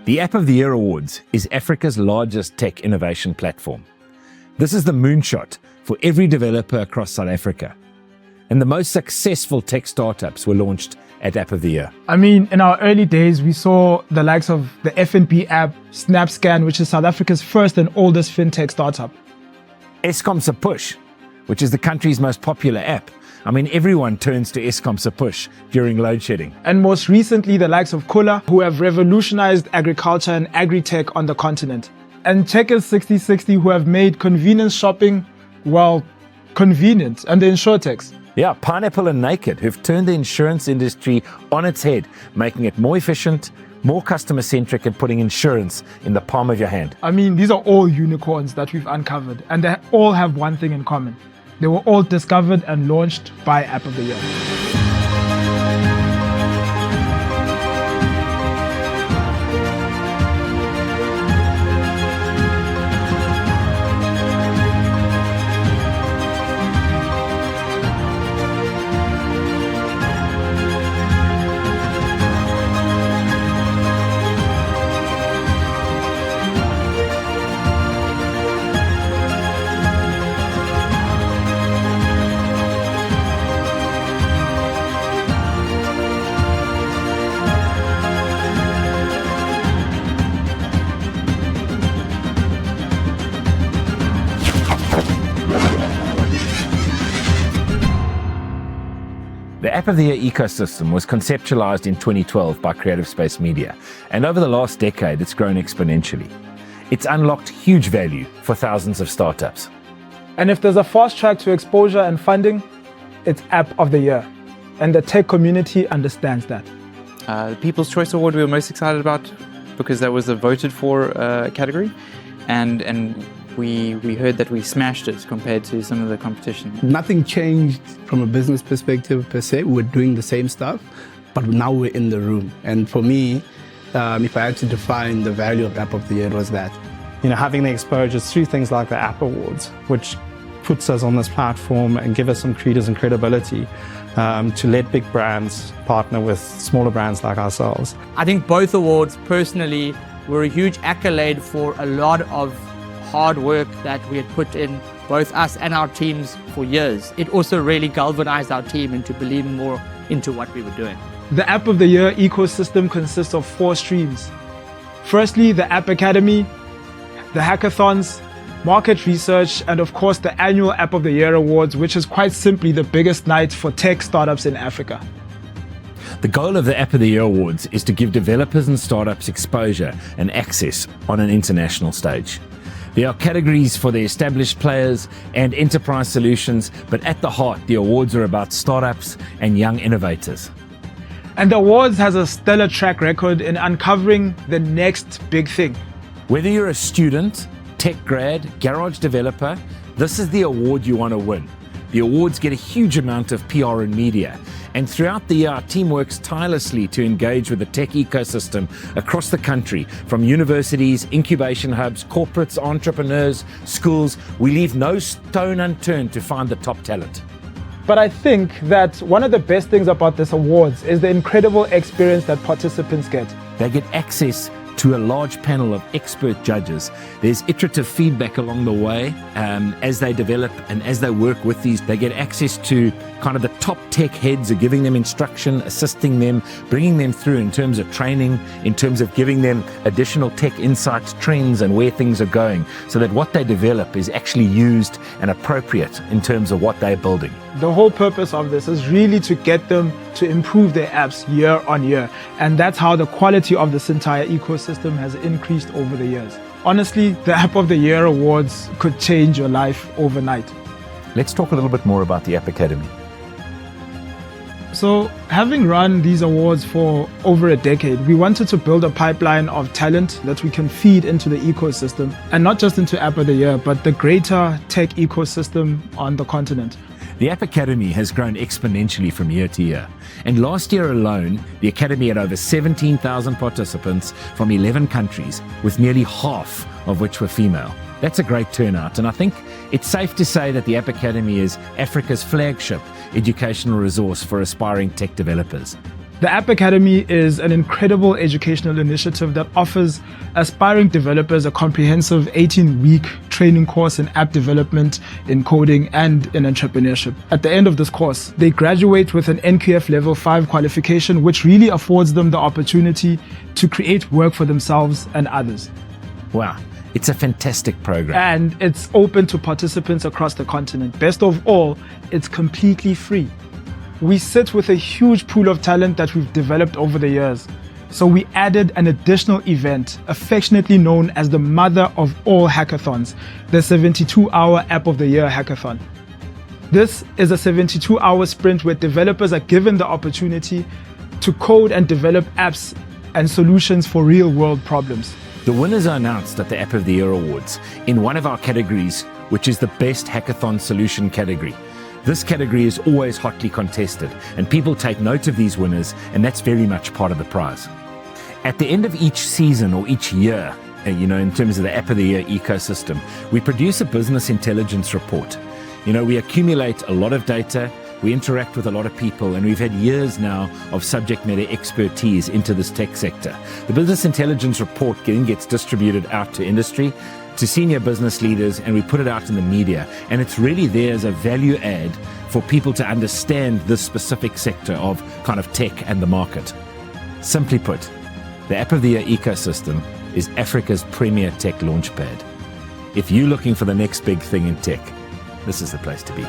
The App of the Year Awards is Africa's largest tech innovation platform. This is the moonshot for every developer across South Africa. And the most successful tech startups were launched at App of the Year. I mean, in our early days, we saw the likes of the F&B app, SnapScan, which is South Africa's first and oldest fintech startup. Eskom se Push, which is the country's most popular app. I mean, everyone turns to Eskom se Push during load shedding. And most recently, the likes of Kula, who have revolutionized agriculture and agri-tech on the continent. And Checkers 6060, who have made convenience shopping, well, convenient, and the InsurTechs. Yeah, Pineapple and Naked, who've turned the insurance industry on its head, making it more efficient, more customer-centric, and putting insurance in the palm of your hand. I mean, these are all unicorns that we've uncovered, and they all have one thing in common. They were all discovered and launched by App of the Year. The App of the Year ecosystem was conceptualized in 2012 by Creative Space Media, and over the last decade, it's grown exponentially. It's unlocked huge value for thousands of startups. And if there's a fast track to exposure and funding, it's App of the Year. And the tech community understands that. The People's Choice Award we were most excited about because that was a voted for category, and we heard that we smashed it compared to some of the competition. Nothing changed from a business perspective per se. We're doing the same stuff, but now we're in the room. And for me, if I had to define the value of App of the Year, it was that. You know, having the exposure through things like the App Awards, which puts us on this platform and give us some credence and credibility to let big brands partner with smaller brands like ourselves. I think both awards personally were a huge accolade for a lot of hard work that we had put in, both us and our teams, for years. It also really galvanized our team into believing more into what we were doing. The App of the Year ecosystem consists of 4 streams. Firstly, the App Academy, the hackathons, market research, and of course the annual App of the Year Awards, which is quite simply the biggest night for tech startups in Africa. The goal of the App of the Year Awards is to give developers and startups exposure and access on an international stage. There are categories for the established players and enterprise solutions, but at the heart, the awards are about startups and young innovators. And the awards has a stellar track record in uncovering the next big thing. Whether you're a student, tech grad, garage developer, this is the award you want to win. The awards get a huge amount of PR and media. And throughout the year, our team works tirelessly to engage with the tech ecosystem across the country, from universities, incubation hubs, corporates, entrepreneurs, schools. We leave no stone unturned to find the top talent. But I think that one of the best things about this awards is the incredible experience that participants get. They get access to a large panel of expert judges. There's iterative feedback along the way as they develop and as they work with these. They get access to kind of the top tech heads are giving them instruction, assisting them, bringing them through in terms of training, in terms of giving them additional tech insights, trends, and where things are going, so that what they develop is actually used and appropriate in terms of what they're building. The whole purpose of this is really to get them to improve their apps year on year. And that's how the quality of this entire ecosystem has increased over the years. Honestly, the App of the Year Awards could change your life overnight. Let's talk a little bit more about the App Academy. So, having run these awards for over a decade, we wanted to build a pipeline of talent that we can feed into the ecosystem, and not just into App of the Year, but the greater tech ecosystem on the continent. The App Academy has grown exponentially from year to year. And last year alone, the Academy had over 17,000 participants from 11 countries, with nearly half of which were female. That's a great turnout, and I think it's safe to say that the App Academy is Africa's flagship educational resource for aspiring tech developers. The App Academy is an incredible educational initiative that offers aspiring developers a comprehensive 18-week training course in app development, in coding, and in entrepreneurship. At the end of this course, they graduate with an NQF Level 5 qualification, which really affords them the opportunity to create work for themselves and others. Wow, it's a fantastic program. And it's open to participants across the continent. Best of all, it's completely free. We sit with a huge pool of talent that we've developed over the years. So we added an additional event, affectionately known as the mother of all hackathons, the 72-hour App of the Year hackathon. This is a 72-hour sprint where developers are given the opportunity to code and develop apps and solutions for real-world problems. The winners are announced at the App of the Year Awards in one of our categories, which is the Best Hackathon Solution category. This category is always hotly contested, and people take note of these winners, and that's very much part of the prize. At the end of each season or each year, in terms of the App of the Year ecosystem, we produce a business intelligence report. We accumulate a lot of data, we interact with a lot of people, and we've had years now of subject matter expertise into this tech sector. The business intelligence report then gets distributed out to industry, to senior business leaders, and we put it out in the media. And it's really there as a value add for people to understand this specific sector of kind of tech and the market. Simply put, the App of the Year ecosystem is Africa's premier tech launchpad. If you're looking for the next big thing in tech, this is the place to be.